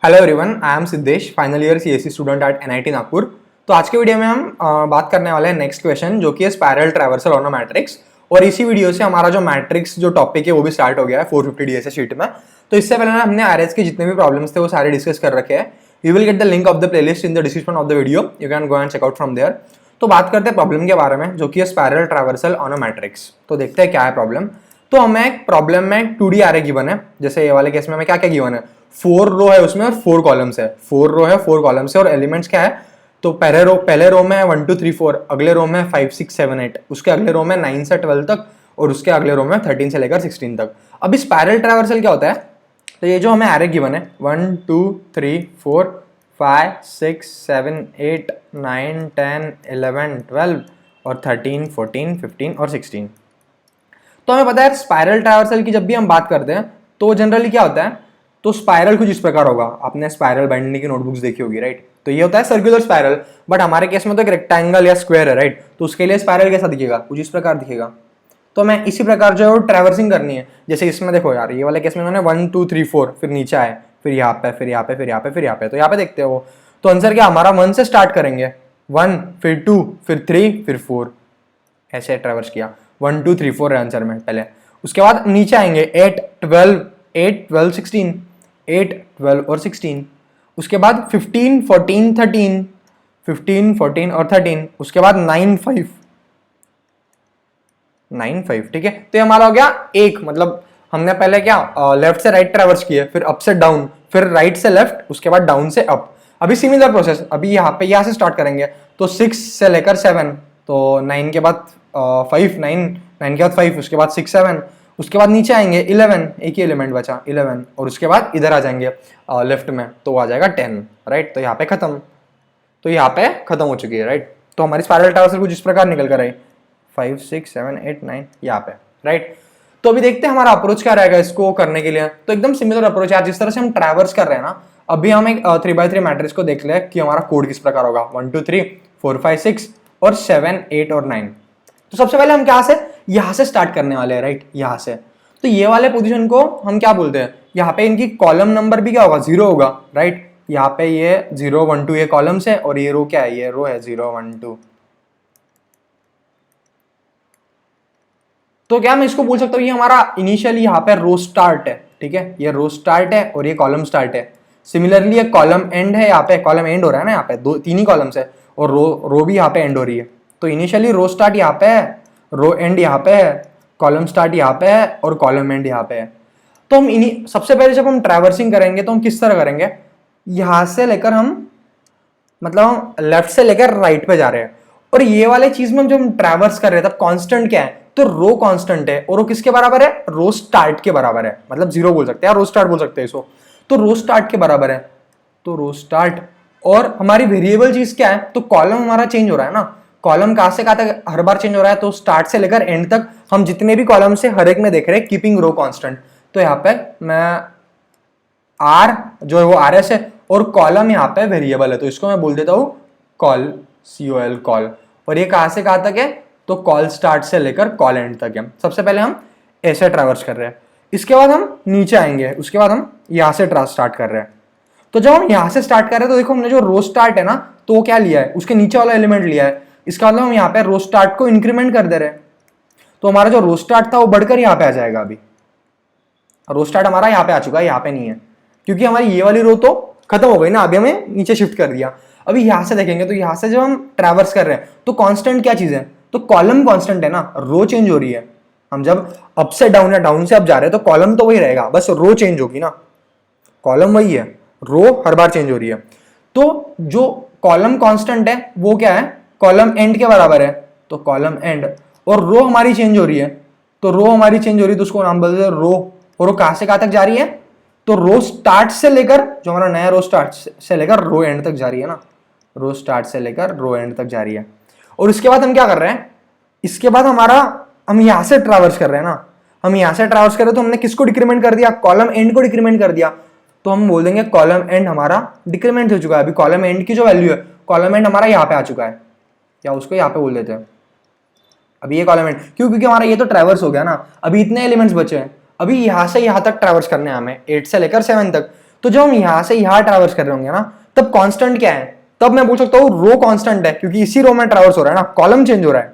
Hello everyone, I am Siddhesh, final year CSC student at NIT Nagpur. तो आज के video में हम बात करने वाले हैं नेक्स्ट क्वेश्चन, जो कि है spiral traversal on a matrix. और इसी वीडियो से हमारा जो मैट्रिक्स जो टॉपिक है वो भी स्टार्ट हो गया है 450 डीएसए शीट में। तो इससे पहले हमने आरएस के जितने भी प्रॉब्लम्स थे वो सारे डिस्कस कर रखे हैं। You will get the link of the playlist in the description of the video, you can go and check out from there. तो बात करते हैं प्रॉब्लम के बारे में, जो कि है spiral traversal on a matrix. तो देखते हैं क्या है प्रॉब्लम। तो हमें एक प्रॉब्लम में 2D array गिवन है। जैसे ये वाले केस में हमें क्या क्या गिवन है, 4 रो है उसमें और 4 कॉलम्स है। 4 रो है, 4 कॉलम्स है और एलिमेंट्स क्या है। तो पहले रो में 1 2 3 4, अगले रो में 5 6 7 8, उसके अगले रो में 9 से 12 तक और उसके अगले रो में 13 से लेकर 16 तक। अभी स्पाइरल ट्रैवर्सल क्या होता है, तो ये जो हमें एरे गिवन है 1 2 3 4 5 6 7 8 9 10 11 12 और 13 14 15 और 16। तो हमें पता है स्पाइरल ट्रैवर्सल की जब भी हम बात करते हैं तो जनरली क्या होता है, तो स्पाइरल कुछ इस प्रकार होगा। आपने स्पाइरल बाइंडिंग की नोटबुक्स देखी होगी, राइट। तो ये होता है सर्कुलर स्पाइरल, बट हमारे केस में तो एक रेक्टेंगल या स्क्वायर है, राइट। तो उसके लिए स्पाइरल कैसा दिखेगा, कुछ इस प्रकार दिखेगा। तो मैं इसी प्रकार जो है ट्रैवर्सिंग करनी है। जैसे इसमें देखो यार, ये वाले केस में उन्होंने 1 2 3 4 फिर नीचे आए, फिर यहाँ पे, फिर यहाँ पे, फिर यहाँ पे, फिर यहाँ पे। तो यहाँ पे देखते हो तो आंसर क्या हमारा 1 से स्टार्ट करेंगे, 1 फिर 2 फिर 3 फिर 4, ऐसे ट्रैवर्स किया। 1 2 3 4 है आंसर में पहले। उसके बाद नीचे आएंगे 8 12 8 12 16, 8 12 और 16। उसके बाद 15 14 13, 15 14 और 13। उसके बाद 9 5 9 5, ठीक है। तो ये हमारा हो गया एक, मतलब हमने पहले क्या लेफ्ट से राइट ट्रैवर्स किए, फिर अप से डाउन, फिर राइट से लेफ्ट, उसके बाद डाउन से अप। अभी सिमिलर प्रोसेस, अभी यहाँ पे यहाँ से स्टार्ट करेंगे। तो 6 से लेकर 7, तो 9 के बाद 5 9 9 के बाद 5, उसके बाद 6 7, उसके बाद नीचे आएंगे 11, एक ही एलिमेंट बचा 11, और उसके बाद इधर आ जाएंगे लेफ्ट में, तो आ जाएगा 10, राइट। तो यहाँ पे खत्म, तो यहाँ पे खत्म हो चुकी है, राइट। तो हमारी स्पाइरल ट्रैवर्सल कुछ इस प्रकार निकल कर आई 5 6 7 8 9 यहाँ पे, राइट। तो अभी देखते हैं हमारा अप्रोच क्या रहेगा इसको करने के लिए। तो एकदम सिमिलर अप्रोच है जिस तरह से हम ट्रैवर्स कर रहे हैं ना। अभी हम एक 3x3 मैट्रिक्स को देख ले कि हमारा कोड किस प्रकार होगा, 1 2 3 4 5 6 और 7 8 और 9। तो सबसे पहले हम क्या से यहाँ से स्टार्ट करने वाले हैं, राइट, यहाँ से। तो ये वाले पोजीशन को हम क्या बोलते हैं, यहाँ पे इनकी कॉलम नंबर भी क्या होगा, 0 होगा, राइट। यहाँ पे ये 0 1 2 ये कॉलम्स है और ये रो क्या है, ये रो है 0 1 2। तो क्या मैं इसको बोल सकता हूँ ये हमारा इनिशियली यहाँ पे रो स्टार्ट है, ठीक है। ये रो स्टार्ट है और ये कॉलम स्टार्ट है। सिमिलरली ये कॉलम एंड है, यहाँ पे कॉलम एंड हो रहा है ना, यहाँ पे 3 ही कॉलम्स है और रो भी यहाँ पे एंड हो रही है। तो इनिशियली रो स्टार्ट यहाँ पे है, रो एंड यहाँ पे है, कॉलम स्टार्ट यहाँ पे है और कॉलम एंड यहाँ पे है। तो हम सबसे पहले जब हम ट्रैवर्सिंग करेंगे तो हम किस तरह करेंगे, यहाँ से लेकर हम मतलब हम लेफ्ट से लेकर राइट पे जा रहे हैं। और ये वाले चीज में जब हम ट्रैवर्स कर रहे हैं तब कांस्टेंट क्या है, तो रो कांस्टेंट है और वो किसके बराबर है, रो स्टार्ट के बराबर है। मतलब 0 बोल सकते हैं, रो स्टार्ट बोल सकते हैं इसको। तो रो स्टार्ट के बराबर है, तो रो स्टार्ट। और हमारी वेरिएबल चीज क्या है, तो कॉलम हमारा चेंज हो रहा है ना। कॉलम कहां से कहां तक हर बार चेंज हो रहा है, तो स्टार्ट से लेकर एंड तक हम जितने भी कॉलम से हर एक में देख रहे हैं कीपिंग रो कांस्टेंट। तो यहाँ पे मैं आर जो है वो आर एस है और कॉलम यहाँ पे वेरिएबल है, तो इसको मैं बोल देता हूँ कॉल, COL कॉल। और ये कहां से कहां तक है, तो कॉल स्टार्ट से लेकर कॉल एंड तक है। सबसे पहले हम ऐसे ट्रैवर्स कर रहे हैं, इसके बाद हम नीचे आएंगे, उसके बाद हम यहां से स्टार्ट कर रहे हैं। तो जब हम यहां से स्टार्ट कर रहे हैं तो देखो हमने जो रो स्टार्ट है ना, तो वो क्या लिया है, उसके नीचे वाला एलिमेंट लिया है। इसका मतलब हम यहाँ पे रो स्टार्ट को इंक्रीमेंट कर दे रहे हैं। तो हमारा जो रो स्टार्ट था वो बढ़कर यहाँ पे आ जाएगा। अभी रो स्टार्ट हमारा यहाँ पे आ चुका है, यहाँ पे नहीं है, क्योंकि हमारी ये वाली रो तो खत्म हो गई ना, अभी हमें नीचे शिफ्ट कर दिया। अभी यहां से देखेंगे तो यहां से जब हम ट्रैवर्स कर रहे हैं तो कांस्टेंट क्या चीज है, तो कॉलम कांस्टेंट है ना, रो चेंज हो रही है। हम जब अप से डाउन या डाउन से अप जा रहे हैं तो कॉलम तो वही रहेगा, बस रो चेंज होगी ना। कॉलम वही है, रो हर बार चेंज हो रही है। तो जो कॉलम कांस्टेंट है वो क्या है, कॉलम एंड के बराबर है, तो कॉलम एंड। और रो हमारी चेंज हो रही है, तो रो हमारी चेंज हो रही है, तो उसको नाम बोलते हैं रो। और वो कहां से कहां तक जा रही है, तो रो स्टार्ट से लेकर जो हमारा नया रो स्टार्ट से लेकर रो एंड तक जा रही है ना, रो स्टार्ट से लेकर रो एंड तक जा रही है। और इसके बाद हम क्या कर रहे हैं, इसके बाद हम यहां से ट्रैवर्स कर रहे हैं ना, हम यहां से ट्रैवर्स कर रहे हैं तो हमने किसको डिक्रीमेंट कर दिया, कॉलम एंड को डिक्रीमेंट कर दिया। तो हम बोल देंगे कॉलम एंड हमारा डिक्रीमेंट हो चुका है। अभी कॉलम एंड की जो वैल्यू है, कॉलम एंड हमारा यहाँ पे आ चुका है, या उसको यहाँ पे बोल देते हैं। अभी ये कॉलम एंड क्योंकि हमारा ये तो ट्रैवर्स हो गया ना, अभी इतने एलिमेंट्स बचे हैं। अभी यहां से यहां तक ट्रैवर्स करने हैं हमें, 8 से लेकर 7 तक। तो जब हम यहां से यहां ट्रैवर्स कर रहे होंगे ना, तब कांस्टेंट क्या है, तब मैं बोल सकता हूँ रो कांस्टेंट है, क्योंकि इसी रो में ट्रैवर्स हो रहा है ना, कॉलम चेंज हो रहा है,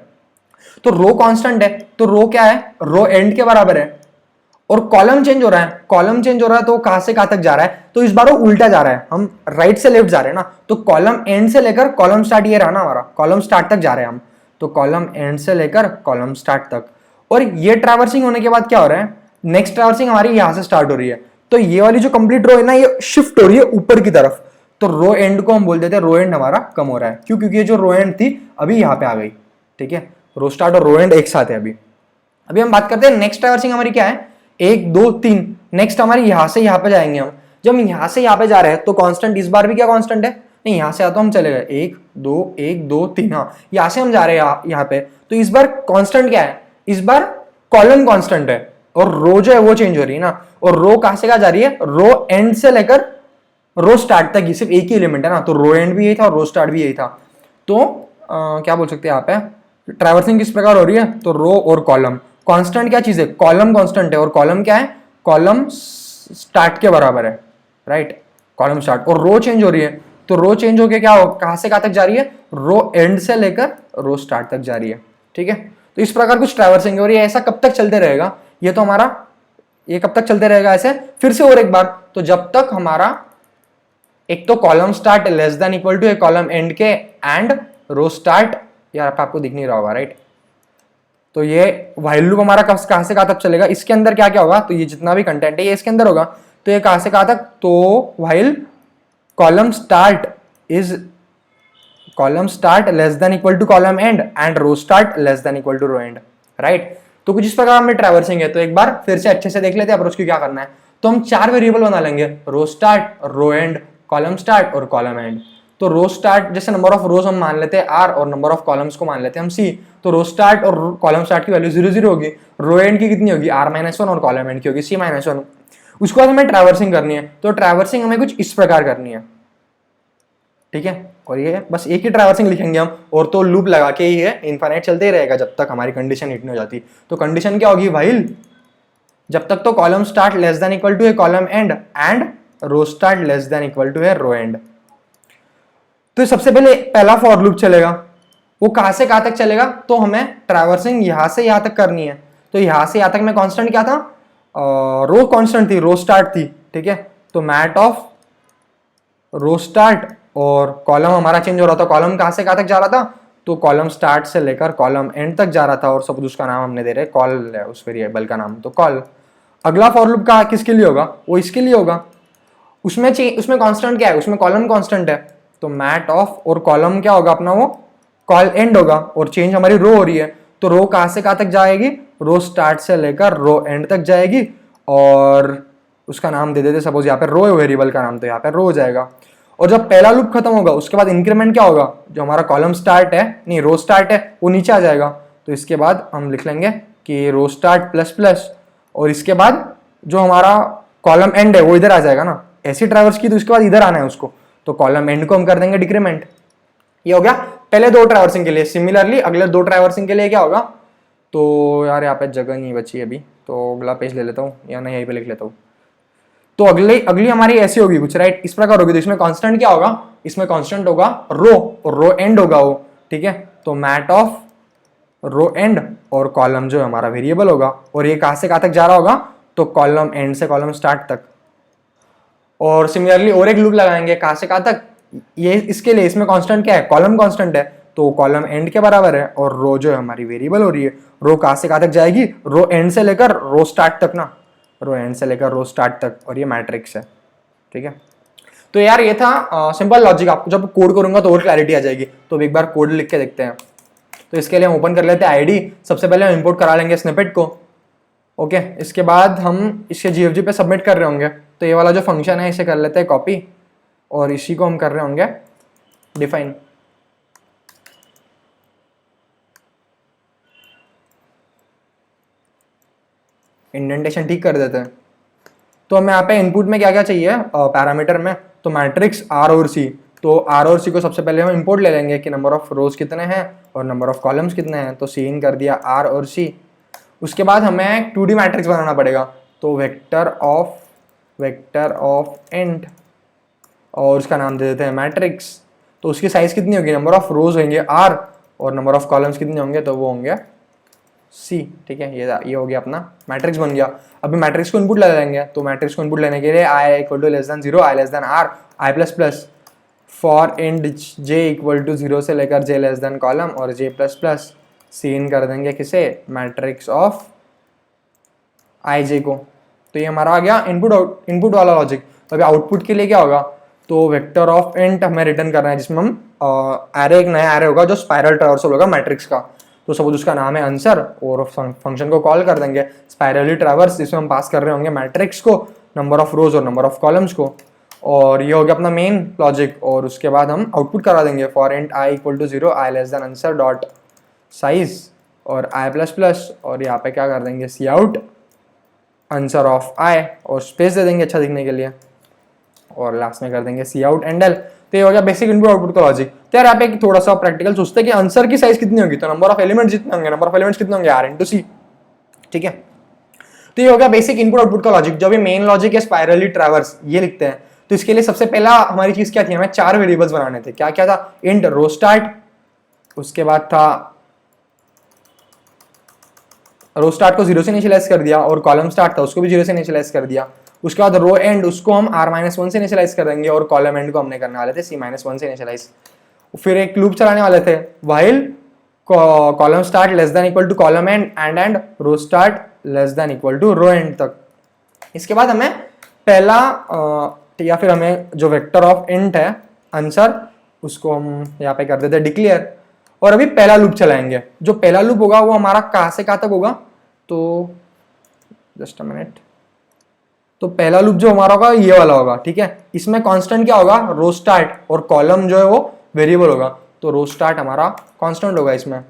तो रो कांस्टेंट है, तो रो क्या है, रो एंड के बराबर है। और कॉलम चेंज हो रहा है, कॉलम चेंज हो रहा है तो कहां से कहां तक जा रहा है, तो इस बार वो उल्टा जा रहा है, हम राइट से लेफ्ट जा रहे हैं ना, तो कॉलम एंड से लेकर कॉलम स्टार्ट ये रहा ना हमारा, कॉलम स्टार्ट तक जा रहे हैं हम, तो कॉलम एंड से लेकर कॉलम स्टार्ट तक। और ये ट्रैवर्सिंग होने के बाद क्या हो रहा है, नेक्स्ट ट्रैवर्सिंग हमारी यहां से स्टार्ट हो रही है, तो ये वाली जो कंप्लीट रो है ना, ये शिफ्ट हो रही है ऊपर की तरफ, तो रो एंड को हम बोल देते हैं रो एंड हमारा कम हो रहा है। क्यों, क्योंकि ये जो रो एंड थी अभी यहाँ पे आ गई, ठीक है, रो स्टार्ट और रो एंड एक साथ है अभी। अभी हम बात करते हैं नेक्स्ट ट्रैवर्सिंग हमारी क्या है, 1 2 3, नेक्स्ट हमारी यहां से यहां पे जाएंगे हम। जब हम यहां से यहां पे जा रहे हैं तो कांस्टेंट इस बार भी क्या कांस्टेंट है, नहीं यहां से तो हम चले गए 1 2 1 2 3, हाँ यहां से हम जा रहे हैं यहाँ पे, तो इस बार कांस्टेंट क्या है, इस बार कॉलम कांस्टेंट है, और रो जो है वो चेंज हो रही है ना, और रो कहां से कहां जा रही है, रो एंड से लेकर रो स्टार्ट तक, सिर्फ एक ही एलिमेंट है ना, तो रो एंड भी यही था और रो स्टार्ट भी यही था। तो क्या बोल सकते हैं यहाँ पे ट्रैवर्सिंग किस प्रकार हो रही है, तो रो और कॉलम, कांस्टेंट क्या चीज है, कॉलम कांस्टेंट है, और कॉलम क्या है, कॉलम स्टार्ट के बराबर है, राइट, कॉलम स्टार्ट, और रो चेंज हो रही है, तो रो चेंज होके क्या हो, कहां से कहां तक जा रही है, रो एंड से लेकर रो स्टार्ट तक जा रही है, ठीक है। तो इस प्रकार कुछ ट्रैवर्सिंग है, और ये ऐसा कब तक चलते रहेगा, ये तो हमारा, ये कब तक चलते रहेगा ऐसे, फिर से और एक बार, तो जब तक हमारा एक तो column start less than equal to column end के, एंड रो स्टार्ट, यार आपको दिख नहीं रहा होगा, राइट, तो ये व्हाइल लूप हमारा कहां से कहां तक चलेगा, इसके अंदर क्या क्या होगा, तो ये जितना भी कंटेंट है ये इसके अंदर होगा, तो ये कहां से कहां तक, तो while column start is column start less than equal to column end row start less than equal to row end, right. तो कुछ इस प्रकार में ट्रैवर्सिंग है, तो एक बार फिर से अच्छे से देख लेते हैं अप्रोच की क्या करना है। तो हम 4 वेरिएबल बना लेंगे, row start, row end, column start और कॉलम एंड। तो रो स्टार्ट, जैसे नंबर ऑफ रोज हम मान लेते हैं r और नंबर ऑफ कॉलम्स को मान लेते हैं हम c, तो रो स्टार्ट और कॉलम स्टार्ट की वैल्यू 0 0 होगी, रो एंड की कितनी होगी r-1 और कॉलम एंड की होगी c-1। उसके बाद हमें ट्रैवर्सिंग करनी है, तो ट्रैवर्सिंग हमें कुछ इस प्रकार करनी है, ठीक है, और ये बस एक ही ट्रैवर्सिंग लिखेंगे हम, और तो लूप लगा के ही है, इनफाइनाइट चलते ही रहेगा जब तक हमारी कंडीशन हिट नहीं हो जाती। तो कंडीशन क्या होगी, व्हाइल जब तक तो column start less than equal to है column end row start less than equal to है रो एंड। तो सबसे पहले पहला फॉर लूप चलेगा, वो कहां से कहां तक चलेगा, तो हमें ट्रैवर्सिंग यहां से यहां तक करनी है, तो यहां से यहां तक में कांस्टेंट क्या था, रो कांस्टेंट थी, रो स्टार्ट थी, ठीक है, तो मैट ऑफ रो स्टार्ट, और कॉलम हमारा चेंज हो रहा था, कॉलम कहां से कहां तक जा रहा था, तो कॉलम स्टार्ट से लेकर कॉलम एंड तक जा रहा था, और सब उसका नाम हमने दे रहे कॉल है, उस वेरिएबल का नाम, तो कॉल। अगला फॉर लूप का किसके लिए होगा, वो इसके लिए होगा, उसमें कांस्टेंट क्या है, उसमें कॉलम कांस्टेंट है, तो मैट ऑफ, और कॉलम क्या होगा अपना, वो कॉल एंड होगा, और चेंज हमारी रो हो रही है, तो रो कहां से कहां तक जाएगी, रो स्टार्ट से लेकर रो एंड तक जाएगी, और उसका नाम दे देते सपोज यहाँ पे रो है वेरिएबल का नाम, तो यहाँ पे रो हो जाएगा। और जब पहला लूप खत्म होगा उसके बाद इंक्रीमेंट क्या होगा, जो हमारा कॉलम स्टार्ट है, नहीं रो स्टार्ट है, वो नीचे आ जाएगा, तो इसके बाद हम लिख लेंगे कि रो स्टार्ट प्लस प्लस, और इसके बाद जो हमारा कॉलम एंड है वो इधर आ जाएगा ना, ऐसी ट्रैवर्स की, तो इसके बाद इधर आना है उसको, तो कॉलम एंड को हम कर देंगे डिक्रीमेंट। ये हो गया पहले 2 ट्रैवर्सिंग के लिए। सिमिलरली अगले 2 ट्रैवर्सिंग के लिए क्या होगा, तो यार यहाँ पे जगह नहीं बची अभी, तो अगला पेज ले लेता हूँ, या मैं यहीं पे लिख लेता हूँ। तो अगली हमारी ऐसी होगी कुछ, राइट, इस प्रकार होगी। तो इसमें कांस्टेंट क्या होगा, इसमें कांस्टेंट होगा रो, और रो एंड होगा वो, ठीक है, तो मैट ऑफ रो एंड, और कॉलम जो हमारा वेरिएबल होगा, और ये कहां से कहां तक जा रहा होगा, तो कॉलम एंड से कॉलम स्टार्ट तक। और सिमिलरली और एक लूप लगाएंगे कहां से कहां तक, ये इसके लिए इसमें कांस्टेंट क्या है, कॉलम कांस्टेंट है, तो कॉलम एंड के बराबर है, और रो जो है हमारी वेरिएबल हो रही है, रो कहां से कहां तक जाएगी, रो एंड से लेकर रो स्टार्ट तक ना, रो एंड से लेकर रो स्टार्ट तक, और ये मैट्रिक्स है, ठीक है। तो यार ये था सिंपल लॉजिक, आपको जब कोड करूंगा तो और क्लैरिटी आ जाएगी। तो अब एक बार कोड लिख के देखते हैं। तो इसके लिए हम ओपन कर लेते हैं आईडी, सबसे पहले हम इंपोर्ट करा लेंगे स्निपेट को, ओके। इसके बाद हम इसके जीएफजी पे सबमिट कर रहे होंगे, तो ये वाला जो फंक्शन है इसे कर लेते हैं कॉपी, और इसी को हम कर रहे होंगे डिफाइन। इंडेंटेशन ठीक कर देते हैं। तो हमें यहाँ पे इनपुट में क्या क्या चाहिए पैरामीटर में, तो मैट्रिक्स आर और सी, तो आर और सी को सबसे पहले हम इंपोर्ट ले लेंगे कि नंबर ऑफ रोज कितने हैं और नंबर ऑफ कॉलम्स कितने हैं, तो सी इन कर दिया आर और सी। उसके बाद हमें 2D मैट्रिक्स बनाना पड़ेगा, तो vector of vector of int और उसका नाम दे देते हैं मैट्रिक्स। तो उसकी साइज कितनी होगी, नंबर ऑफ रोज होंगे r और नंबर ऑफ कॉलम्स कितने होंगे, तो वो होंगे c। ठीक है, ये हो गया अपना मैट्रिक्स बन गया। अभी मैट्रिक्स को इनपुट ले लेंगे, तो मैट्रिक्स को इनपुट लेने के लिए i equal to less than 0, i less than r, i plus plus for int j equal to 0 से लेकर j लेस देन कॉलम और j plus plus cin कर देंगे किसे, मैट्रिक्स ऑफ आई जे को। तो ये हमारा आ गया इनपुट वाला लॉजिक। तो अभी आउटपुट के लिए क्या होगा, तो वेक्टर ऑफ इंट हमें रिटर्न करना है जिसमें हम एरे, एक नया एरे होगा जो स्पाइरल ट्रैवर्सल होगा मैट्रिक्स का। तो सपोज उसका नाम है आंसर और फंक्शन को कॉल कर देंगे स्पाइरली ट्रैवर्स, जिसमें हम पास कर रहे होंगे मैट्रिक्स को, नंबर ऑफ रोज और नंबर ऑफ कॉलम्स को। और ये हो गया अपना मेन लॉजिक। और उसके बाद हम आउटपुट करा देंगे for int i equal to 0, i less than answer dot size और आई प्लस प्लस, और यहाँ पे क्या कर देंगे सी आउट आंसर ऑफ आई और स्पेस दे देंगे अच्छा दिखने के लिए, और लास्ट में कर देंगे सी आउट एंड एल। तो ये हो गया बेसिक इनपुट आउटपुट का लॉजिक। तो यार यहाँ पे थोड़ा सा प्रैक्टिकल सोचते हैं कि आंसर की साइज कितनी होगी, तो नंबर ऑफ एलिमेंट्स जितने होंगे, नंबर ऑफ एलिमेंट्स कितने होंगे आर इंटू सी। ठीक है, तो ये हो गया बेसिक इनपुट आउटपुट का लॉजिक। जब ये मेन लॉजिक है स्पाइरली ट्रैवर्स ये लिखते हैं, तो इसके लिए सबसे पहला हमारी चीज क्या थी, हमें 4 वेरिएबल्स बनाने थे। क्या क्या था, इंट रो स्टार्ट, उसके बाद था रो स्टार्ट को 0 से इनिशियलाइज कर दिया, और कॉलम स्टार्ट था उसको भी 0 से इनिशियलाइज कर दिया। उसके बाद रो एंड उसको हम r-1 से इनिशियलाइज कर देंगे, और कॉलम एंड को हमने करने वाले थे c-1 से इनिशियलाइज। फिर एक लूप चलाने वाले थे while column start less than equal to column end row start less than equal to row end तक। इसके बाद हमें पहला या फिर हमें जो वेक्टर ऑफ इंट है आंसर, उसको हम यहाँ पे कर देते हैं डिक्लेयर। और अभी पहला लूप चलाएंगे। जो पहला लूप होगा वो हमारा कहाँ से कहाँ तक होगा, तो जस्ट अ मिनट। तो पहला लूप जो हमारा होगा ये वाला होगा। ठीक है, इसमें कांस्टेंट क्या होगा, रो स्टार्ट, और कॉलम जो है वो वेरिएबल होगा। तो रो स्टार्ट हमारा कांस्टेंट होगा इसमें।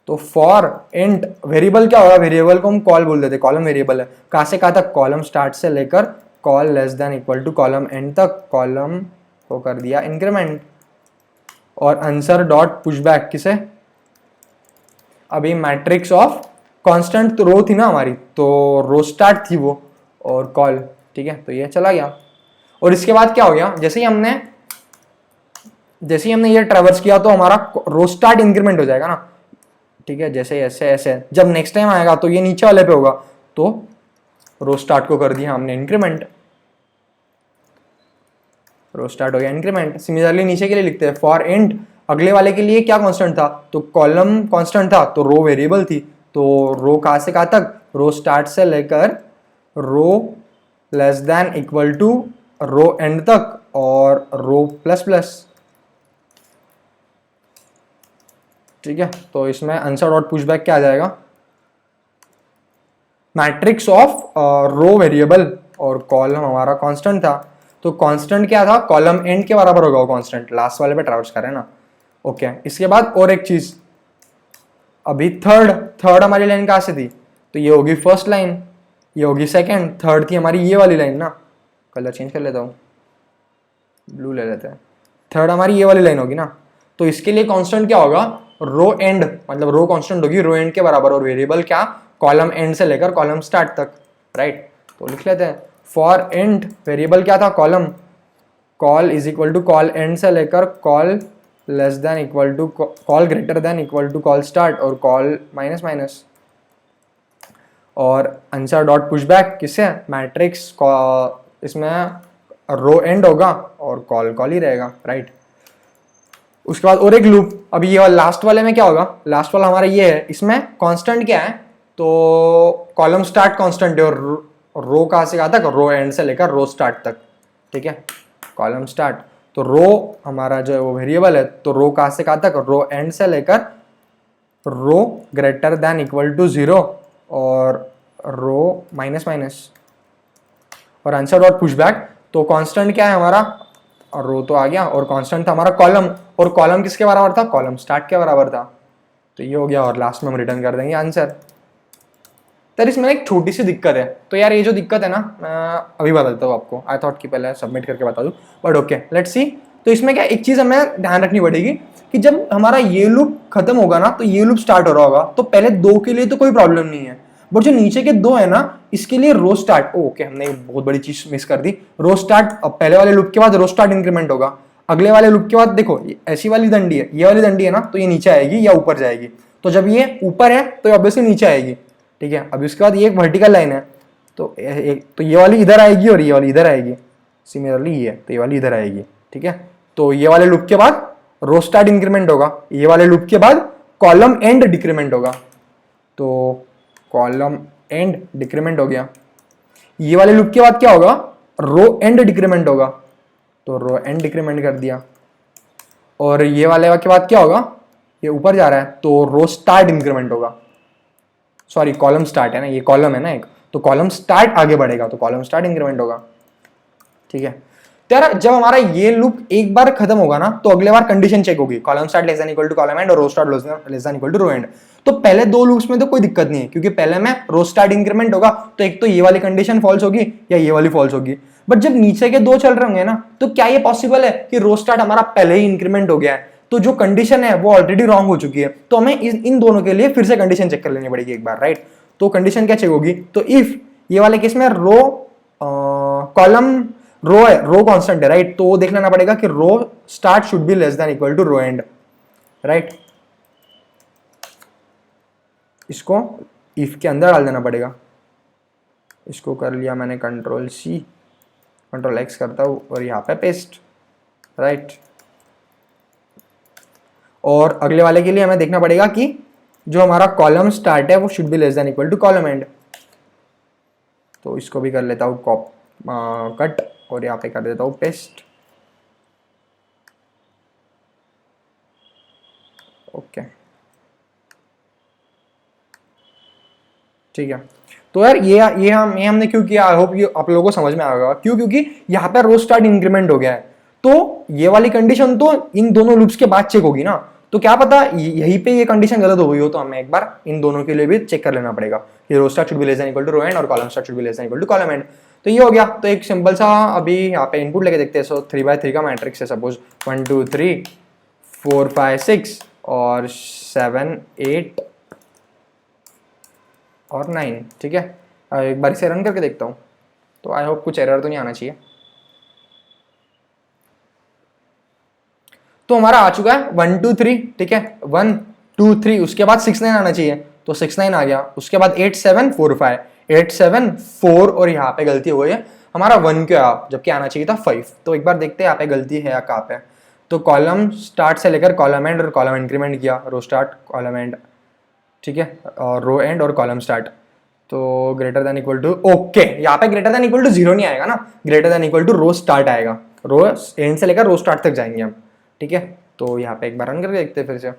तो फॉर इंट वेरिएबल क्या होगा, वेरिएबल को हम कॉल बोल देते, कॉलम वेरिएबल है। कहाँ से कहाँ तक, कॉलम स्टार्ट से लेकर col less than equal to column end तक, कॉलम को कर दिया इंक्रीमेंट। और आंसर डॉट पुशबैक किसे, अभी मैट्रिक्स ऑफ कांस्टेंट तो रो थी ना हमारी, तो रो स्टार्ट थी वो, और कॉल। ठीक है, तो ये चला गया। और इसके बाद क्या हो गया, जैसे ही हमने ये ट्रैवर्स किया तो हमारा रो स्टार्ट इंक्रीमेंट हो जाएगा ना। ठीक है, जैसे ऐसे ऐसे जब नेक्स्ट टाइम आएगा तो ये नीचे वाले पे होगा, तो रो स्टार्ट को कर दिया हमने इंक्रीमेंट, रो स्टार्ट हो गया इंक्रीमेंट। सिमिलरली नीचे के लिए लिखते हैं फॉर इंट अगले वाले के लिए क्या कांस्टेंट था, तो कॉलम कांस्टेंट था, तो रो वेरिएबल थी। तो रो कहाँ से कहाँ तक, रो स्टार्ट से लेकर row less than equal to row end तक, और रो प्लस प्लस। ठीक है, तो इसमें आंसर डॉट पुशबैक क्या आ जाएगा, मैट्रिक्स ऑफ रो वेरिएबल, और कॉलम हमारा कांस्टेंट था। तो कांस्टेंट क्या था, कॉलम एंड के बराबर होगा वो कांस्टेंट, लास्ट वाले पे ट्रैवर्स कर रहे हैं ना। ओके, इसके बाद और एक चीज, अभी थर्ड हमारी लाइन कहाँ से थी, तो ये होगी फर्स्ट लाइन, ये होगी सेकंड, थर्ड थी हमारी ये वाली लाइन ना। कलर चेंज कर लेता हूँ, ब्लू ले लेते हैं। थर्ड हमारी ये वाली लाइन होगी ना। तो इसके लिए कांस्टेंट क्या होगा, रो एंड, मतलब रो कांस्टेंट होगी रो एंड के बराबर, और वेरिएबल क्या, कॉलम एंड से लेकर कॉलम स्टार्ट तक। राइट, तो लिख लेते हैं फॉर इंट वेरिएबल क्या था, column, col is equal to col end से लेकर col less than equal to col greater than equal to col start, और कॉल माइनस माइनस। और आंसर डॉट पुशबैक किससे, मैट्रिक्स, इसमें रो एंड होगा और कॉल ही रहेगा। राइट, उसके बाद और एक लूप। अभी ये लास्ट वाले में क्या होगा, लास्ट वाला हमारा ये है, इसमें कांस्टेंट क्या है, तो कॉलम स्टार्ट कांस्टेंट है, और रो कहाँ से कहाँ तक, रो एंड से लेकर रो स्टार्ट तक। ठीक है, कॉलम स्टार्ट, तो रो हमारा जो है वो वेरिएबल है, तो रो कहाँ से कहाँ तक, रो एंड से लेकर रो ग्रेटर देन इक्वल टू 0 और रो माइनस माइनस। और आंसर डॉट पुशबैक, तो कांस्टेंट क्या है हमारा, और रो तो आ गया, और कांस्टेंट था हमारा कॉलम, और कॉलम किसके बराबर था, कॉलम स्टार्ट के बराबर था। तो ये हो गया, और लास्ट में हम रिटर्न कर देंगे आंसर। तर इसमें एक छोटी सी दिक्कत है। तो यार ये जो दिक्कत है ना, मैं अभी बता देता हूँ आपको। आई थॉट कि पहले सबमिट करके बता दूँ, बट ओके लेट्स सी। तो इसमें क्या, एक चीज़ हमें ध्यान रखनी पड़ेगी कि जब हमारा ये लूप खत्म होगा ना, तो ये लूप स्टार्ट हो रहा होगा, तो पहले 2 के लिए तो कोई प्रॉब्लम नहीं है, बट जो नीचे के दो है ना, इसके लिए रो स्टार्ट, ओके हमने बहुत बड़ी चीज मिस कर दी। रो स्टार्ट, अब पहले वाले लूप के बाद रो स्टार्ट इंक्रीमेंट होगा, अगले वाले लूप के बाद देखो ऐसी वाली डंडी है, ये वाली डंडी है ना, तो ये नीचे आएगी या ऊपर जाएगी। तो जब ये ऊपर है तो ऑब्वियसली नीचे आएगी, ठीक है। अब उसके बाद ये एक वर्टिकल लाइन है, तो ये वाली इधर आएगी और ये वाली इधर आएगी, सिमिलरली ये तो ये वाली इधर आएगी, ठीक है। तो ये वाले लूप के बाद रो स्टार्ट इंक्रीमेंट होगा, ये वाले लूप के बाद कॉलम एंड डिक्रीमेंट होगा, तो कॉलम एंड डिक्रीमेंट हो गया। ये वाले लूप के बाद क्या होगा, रो एंड डिक्रीमेंट होगा, तो रो एंड डिक्रीमेंट कर दिया। और ये वाले के बाद क्या होगा, ये ऊपर जा रहा है तो रो स्टार्ट इंक्रीमेंट होगा, सॉरी कॉलम स्टार्ट है ना, ये कॉलम है ना एक, तो कॉलम स्टार्ट आगे बढ़ेगा तो कॉलम स्टार्ट इंक्रीमेंट होगा, ठीक है। तो यार जब हमारा ये लूप एक बार खत्म होगा ना, तो अगले बार कंडीशन चेक होगी, column start less than equal to column end और row start less than equal to row end. तो पहले दो लूप्स में तो कोई दिक्कत नहीं है, क्योंकि पहले में रो स्टार्ट इंक्रीमेंट होगा, तो एक तो ये वाली कंडीशन फॉल्स होगी या ये वाली फॉल्स होगी। बट जब नीचे के दो चल रहे होंगे ना, तो क्या ये पॉसिबल है कि रो स्टार्ट हमारा पहले ही इंक्रीमेंट हो गया है, तो जो कंडीशन है वो ऑलरेडी रॉन्ग हो चुकी है, तो हमें इन दोनों के लिए फिर से कंडीशन चेक कर लेनी पड़ेगी एक बार, राइट। तो कंडीशन क्या चेक होगी, तो इफ ये वाले केस में रो कॉलम रो है, रो कांस्टेंट है, राइट, तो वो देख लेना पड़ेगा कि row start should be less than equal to row end, right. इसको इफ के अंदर डाल देना पड़ेगा, इसको कर लिया मैंने कंट्रोल सी, कंट्रोल एक्स करता हूं और यहाँ पे पेस्ट, राइट। और अगले वाले के लिए हमें देखना पड़ेगा कि जो हमारा कॉलम स्टार्ट है वो should be less than equal to column end, तो इसको भी कर लेता हूँ कट और यहाँ पे कर देता हूँ पेस्ट, ओके, ठीक है। तो यार ये हमने क्यों किया, आई होप ये आप लोगों को समझ में आ गया क्यों, क्योंकि यहाँ पे रो स्टार्ट इंक्रीमेंट हो गया है, तो ये वाली कंडीशन तो इन दोनों लूप्स के बाद चेक होगी ना, तो क्या पता यहीं पे ये कंडीशन गलत हो गई हो, तो हमें एक बार इन दोनों के लिए भी चेक कर लेना पड़ेगा कि row start should be less than equal to row end और column start should be less than equal to column end. तो ये हो गया। तो एक सिंपल सा अभी यहाँ पे इनपुट लेके देखते हैं। सो 3x3 का मैट्रिक्स है, सपोज 1 2 3 4 5 6 और 7 8 और 9, ठीक है। एक बार इसे रन करके देखता हूँ, तो आई होप कुछ एरर तो नहीं आना चाहिए। तो हमारा आ चुका है 1 2 3, ठीक है, 1 2 3, उसके बाद 6 9 आना चाहिए, तो 6 9 आ गया। उसके बाद 8 7 4 5, 8 7 4 और यहाँ पे गलती हो गई है, हमारा 1 क्यों आया जबकि आना चाहिए था 5। तो एक बार देखते हैं यहाँ पे गलती है या कहाँ पे। तो कॉलम स्टार्ट से लेकर कॉलम एंड और कॉलम इंक्रीमेंट किया, रो स्टार्ट कॉलम एंड, ठीक है, और रो एंड और कॉलम स्टार्ट। तो greater than equal to, okay, यहाँ पे ग्रेटर देन इक्वल टू 0 नहीं आएगा ना, greater than equal to row start आएगा, रो एंड से लेकर रो स्टार्ट तक जाएंगे हम, ठीक है। तो यहाँ पे एक बार रन करके देखते हैं फिर से।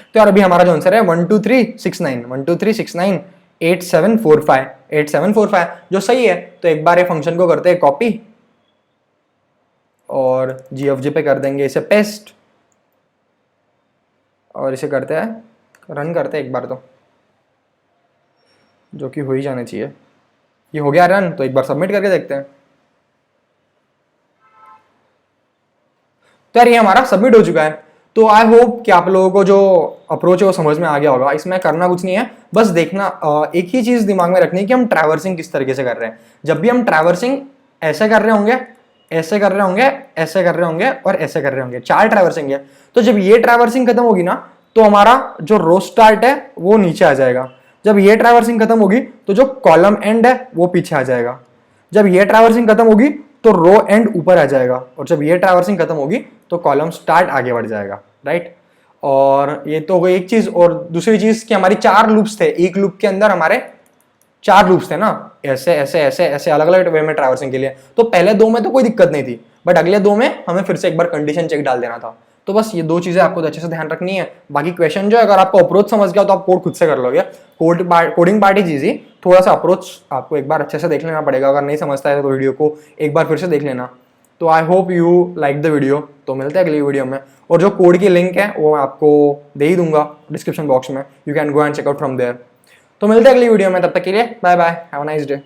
तो यार अभी हमारा जो आंसर है 1 2 3 6 9, 1 2 3 6 9 8 7 4 5, 8 7 4 5 जो सही है। तो एक बार ये फंक्शन को करते हैं कॉपी और GFG पे कर देंगे इसे पेस्ट और इसे करते हैं रन करते हैं एक बार, तो जो कि हो ही जाना चाहिए। ये हो गया रन, तो एक बार सबमिट करके देखते हैं। तो यार ये हमारा सबमिट हो चुका है। तो आई होप कि आप लोगों को जो अप्रोच है वो समझ में आ गया होगा। इसमें करना कुछ नहीं है, बस देखना एक ही चीज दिमाग में रखनी है कि हम ट्रैवर्सिंग किस तरीके से कर रहे हैं। जब भी हम ट्रैवर्सिंग ऐसे कर रहे होंगे, ऐसे कर रहे होंगे, ऐसे कर रहे होंगे और ऐसे कर रहे होंगे, 4 ट्रैवर्सिंग है। तो जब ये ट्रैवर्सिंग खत्म होगी ना, तो हमारा जो रो स्टार्ट है वो नीचे आ जाएगा। जब ये ट्रैवर्सिंग खत्म होगी तो जो कॉलम एंड है वो पीछे आ जाएगा। जब ये ट्रैवर्सिंग खत्म होगी तो रो एंड ऊपर आ जाएगा, और जब ये ट्रैवर्सिंग खत्म होगी तो कॉलम स्टार्ट आगे बढ़ जाएगा, राइट। और ये तो हो गई एक चीज। और दूसरी चीज कि हमारी 4 लूप्स थे, एक लूप के अंदर हमारे 4 लूप्स थे ना, ऐसे ऐसे ऐसे ऐसे अलग अलग वे में ट्रैवर्सिंग के लिए। तो पहले 2 में तो कोई दिक्कत नहीं थी, बट अगले 2 में हमें फिर से एक बार कंडीशन चेक डाल देना था। तो बस ये 2 चीजें आपको अच्छे से ध्यान रखनी है। बाकी क्वेश्चन जो है, अगर आपको अप्रोच समझ गया तो आप कोड खुद से कर लोगे। कोडिंग पार्ट इज इजी, थोड़ा सा अप्रोच आपको एक बार अच्छे से देख लेना पड़ेगा। अगर नहीं समझता है तो वीडियो को एक बार फिर से देख लेना। तो I hope you like the video. तो मिलते हैं अगली वीडियो में, और जो कोड की लिंक है वो मैं आपको दे ही दूंगा डिस्क्रिप्शन बॉक्स में, you can go and check out from there. तो मिलते हैं अगली वीडियो में, तब तक के लिए bye bye, have a nice day.